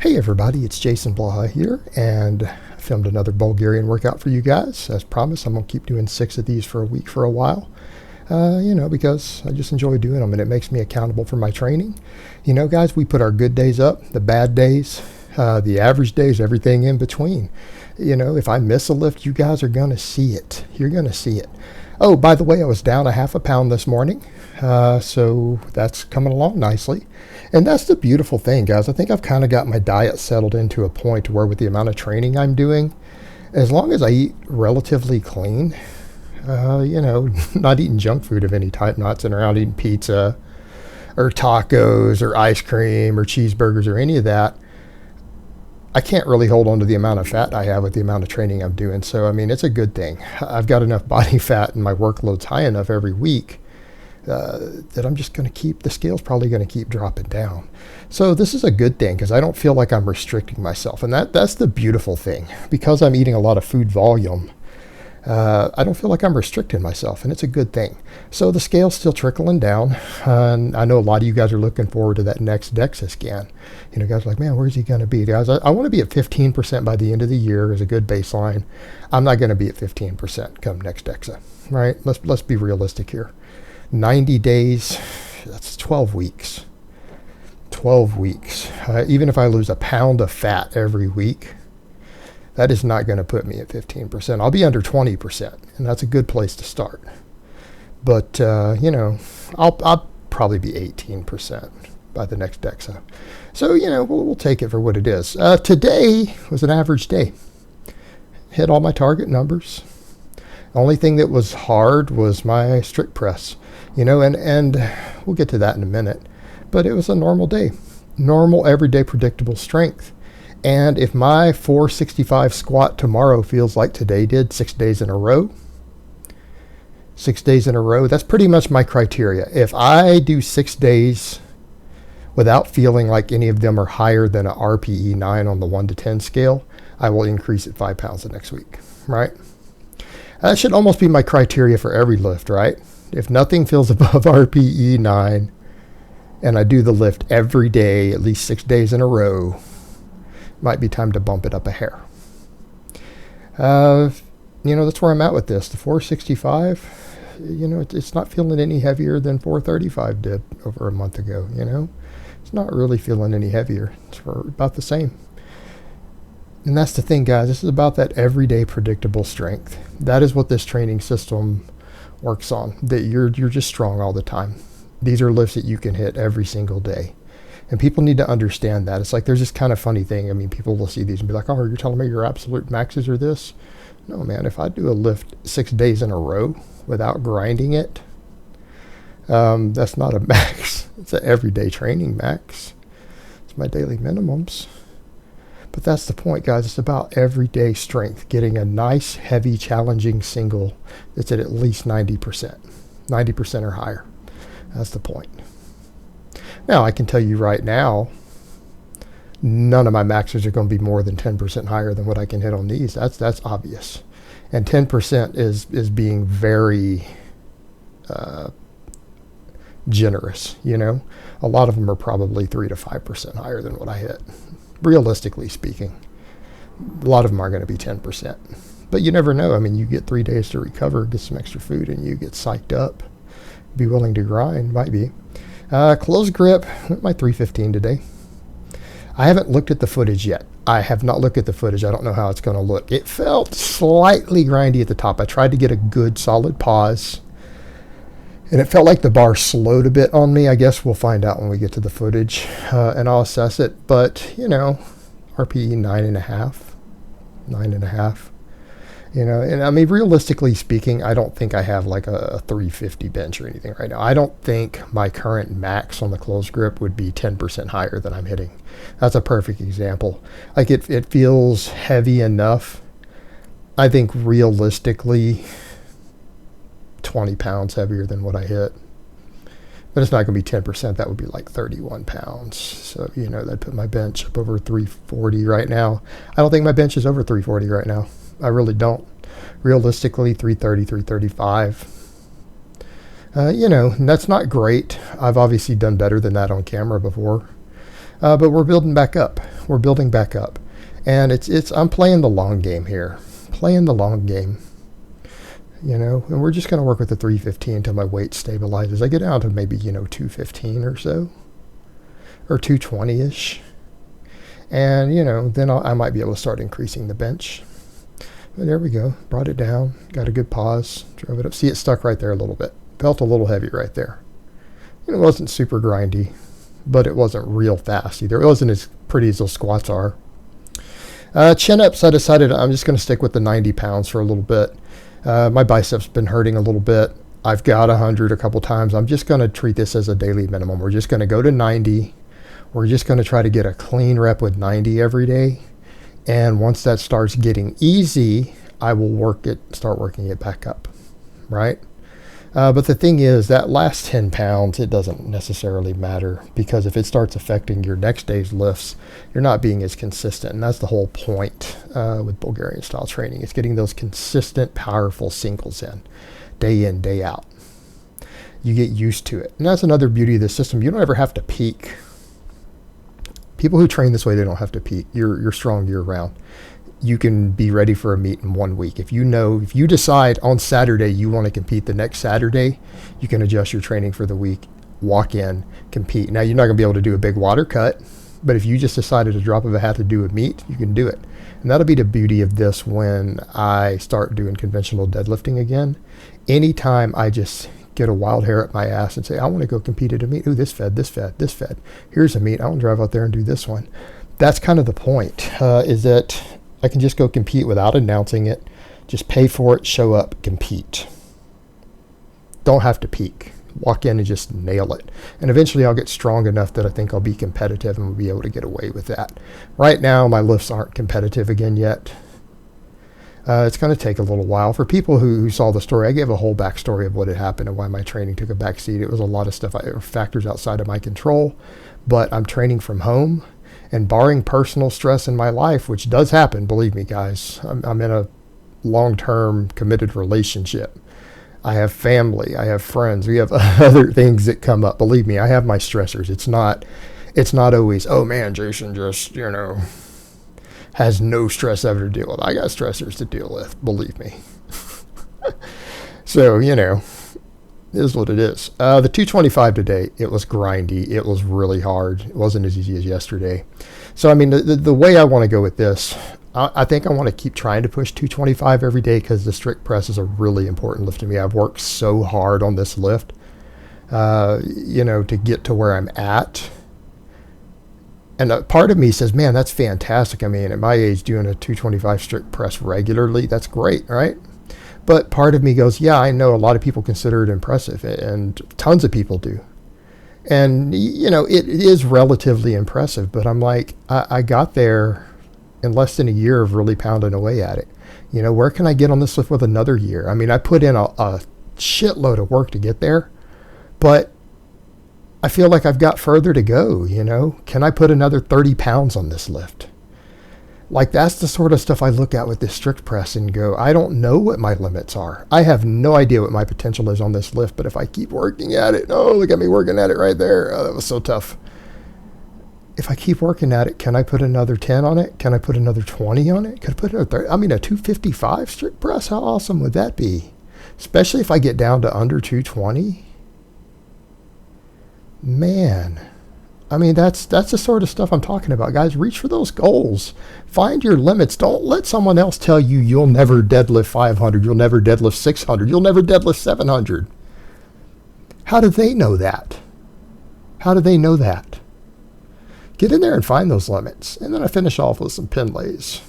Hey everybody, it's Jason Blaha here, and I filmed another Bulgarian workout for you guys. As promised, I'm going to keep doing 6 of these for a week for a while, because I just enjoy doing them and it makes me accountable for my training. Guys, we put our good days up, the bad days, the average days, everything in between. If I miss a lift, you guys are going to see it. You're going to see it. Oh, by the way, I was down a half a pound this morning, so that's coming along nicely. And that's the beautiful thing, guys. I think I've kind of got my diet settled into a point where with the amount of training I'm doing, as long as I eat relatively clean, not eating junk food of any type, not sitting around eating pizza or tacos or ice cream or cheeseburgers or any of that, I can't really hold on to the amount of fat I have with the amount of training I'm doing. So, it's a good thing. I've got enough body fat and my workload's high enough every week that I'm just going to keep, the scale's probably going to keep dropping down. So this is a good thing because I don't feel like I'm restricting myself. And that's the beautiful thing. Because I'm eating a lot of food volume, I don't feel like I'm restricting myself, and it's a good thing. So the scale's still trickling down, and I know a lot of you guys are looking forward to that next DEXA scan. Guys are like, man, where's he going to be? Guys, I want to be at 15% by the end of the year as a good baseline. I'm not going to be at 15% come next DEXA, right? Let's be realistic here. 90 days, that's 12 weeks. 12 weeks. Even if I lose a pound of fat every week, that is not going to put me at 15%. I'll be under 20%, and that's a good place to start. But, I'll probably be 18% by the next DEXA. So, we'll take it for what it is. Today was an average day. Hit all my target numbers. The only thing that was hard was my strict press, and we'll get to that in a minute. But it was a normal day. Normal, everyday, predictable strength. And if my 465 squat tomorrow feels like today did 6 days in a row, that's pretty much my criteria. If I do 6 days without feeling like any of them are higher than a RPE 9 on the 1 to 10 scale, I will increase it 5 pounds the next week, right? That should almost be my criteria for every lift, right? If nothing feels above RPE 9 and I do the lift every day, at least 6 days in a row, might be time to bump it up a hair. That's where I'm at with this. The 465, it's not feeling any heavier than 435 did over a month ago, It's not really feeling any heavier. It's about the same. And that's the thing, guys. This is about that everyday predictable strength. That is what this training system works on, that you're just strong all the time. These are lifts that you can hit every single day. And people need to understand that. It's like there's this kind of funny thing. People will see these and be like, oh, you're telling me your absolute maxes are this? No, man. If I do a lift 6 days in a row without grinding it, that's not a max. It's an everyday training max. It's my daily minimums. But that's the point, guys. It's about everyday strength, getting a nice, heavy, challenging single that's at least 90%. 90% or higher. That's the point. Now, I can tell you right now, none of my maxes are going to be more than 10% higher than what I can hit on these. That's obvious. And 10% is being very generous, A lot of them are probably 3 to 5% higher than what I hit. Realistically speaking, a lot of them are going to be 10%. But you never know. You get 3 days to recover, get some extra food, and you get psyched up. Be willing to grind, might be. Close grip, my 315 today. I haven't looked at the footage yet. I have not looked at the footage. I don't know how it's going to look. It felt slightly grindy at the top. I tried to get a good solid pause, and it felt like the bar slowed a bit on me. I guess we'll find out when we get to the footage, and I'll assess it. But, RPE 9.5. And realistically speaking, I don't think I have like a 350 bench or anything right now. I don't think my current max on the close grip would be 10% higher than I'm hitting. That's a perfect example. Like it feels heavy enough. I think realistically 20 pounds heavier than what I hit. But it's not going to be 10%. That would be like 31 pounds. So, that'd put my bench up over 340 right now. I don't think my bench is over 340 right now. I really don't. Realistically, 330, 335. And that's not great. I've obviously done better than that on camera before. But we're building back up. We're building back up. And I'm playing the long game here. Playing the long game. You know, and we're just going to work with the 315 until my weight stabilizes. I get down to maybe, 215 or so. Or 220-ish. And, then I might be able to start increasing the bench. But there we go. Brought it down. Got a good pause. Drove it up. See, it stuck right there a little bit. Felt a little heavy right there. And it wasn't super grindy, but it wasn't real fast either. It wasn't as pretty as those squats are. Chin-ups, I decided I'm just going to stick with the 90 pounds for a little bit. My biceps been hurting a little bit. I've got 100 a couple times. I'm just going to treat this as a daily minimum. We're just going to go to 90. We're just going to try to get a clean rep with 90 every day. And once that starts getting easy, I will start working it back up, right? But the thing is, that last 10 pounds, it doesn't necessarily matter, because if it starts affecting your next day's lifts, you're not being as consistent. And that's the whole point with Bulgarian style training. It's getting those consistent, powerful singles in, day out. You get used to it. And that's another beauty of the system. You don't ever have to peak. People who train this way, they don't have to peak. You're strong year round. You can be ready for a meet in 1 week. If you decide on Saturday you want to compete the next Saturday, you can adjust your training for the week, walk in, compete. Now, you're not going to be able to do a big water cut, but if you just decided a drop of a hat to do a meet, you can do it. And that'll be the beauty of this when I start doing conventional deadlifting again. Anytime I just get a wild hair up my ass and say, I want to go compete at a meet. Ooh, this fed. Here's a meet. I want to drive out there and do this one. That's kind of the point, is that I can just go compete without announcing it. Just pay for it, show up, compete. Don't have to peak. Walk in and just nail it. And eventually I'll get strong enough that I think I'll be competitive and will be able to get away with that. Right now, my lifts aren't competitive again yet. It's going to take a little while. For people who saw the story, I gave a whole backstory of what had happened and why my training took a backseat. It was a lot of stuff, factors outside of my control, but I'm training from home, and barring personal stress in my life, which does happen, believe me, guys, I'm in a long-term committed relationship. I have family, I have friends, we have other things that come up. Believe me, I have my stressors. It's not always, oh man, Jason just, has no stress ever to deal with. I got stressors to deal with, believe me. So, it is what it is. The 225 today, it was grindy. It was really hard. It wasn't as easy as yesterday. So, I mean, the way I want to go with this, I think I want to keep trying to push 225 every day, because the strict press is a really important lift to me. I've worked so hard on this lift, to get to where I'm at. And a part of me says, man, that's fantastic. I mean, at my age, doing a 225 strict press regularly, that's great, right? But part of me goes, yeah, I know a lot of people consider it impressive, and tons of people do. And, it is relatively impressive, but I'm like, I got there in less than a year of really pounding away at it. Where can I get on this lift with another year? I mean, I put in a shitload of work to get there, but I feel like I've got further to go, Can I put another 30 pounds on this lift? Like, that's the sort of stuff I look at with this strict press and go, I don't know what my limits are. I have no idea what my potential is on this lift, but if I keep working at it, look at me working at it right there. Oh, that was so tough. If I keep working at it, can I put another 10 on it? Can I put another 20 on it? Could I put another 30? I mean, a 255 strict press, how awesome would that be? Especially if I get down to under 220. Man, I mean, that's the sort of stuff I'm talking about, guys. Reach for those goals. Find your limits. Don't let someone else tell you you'll never deadlift 500, you'll never deadlift 600, you'll never deadlift 700. How do they know that? How do they know that? Get in there and find those limits. And then I finish off with some pin lays.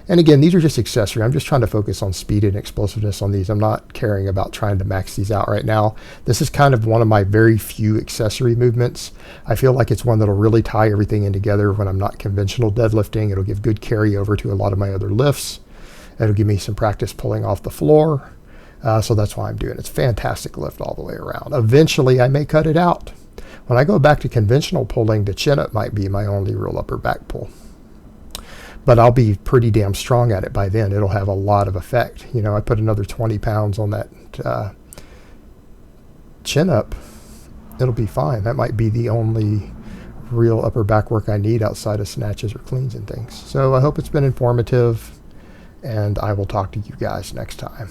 And again, these are just accessory. I'm just trying to focus on speed and explosiveness on these. I'm not caring about trying to max these out right now. This is kind of one of my very few accessory movements. I feel like it's one that'll really tie everything in together when I'm not conventional deadlifting. It'll give good carryover to a lot of my other lifts. It'll give me some practice pulling off the floor. So that's why I'm doing it. It's a fantastic lift all the way around. Eventually, I may cut it out. When I go back to conventional pulling, the chin-up might be my only real upper back pull. But I'll be pretty damn strong at it by then. It'll have a lot of effect. I put another 20 pounds on that chin up. It'll be fine. That might be the only real upper back work I need outside of snatches or cleans and things. So I hope it's been informative, and I will talk to you guys next time.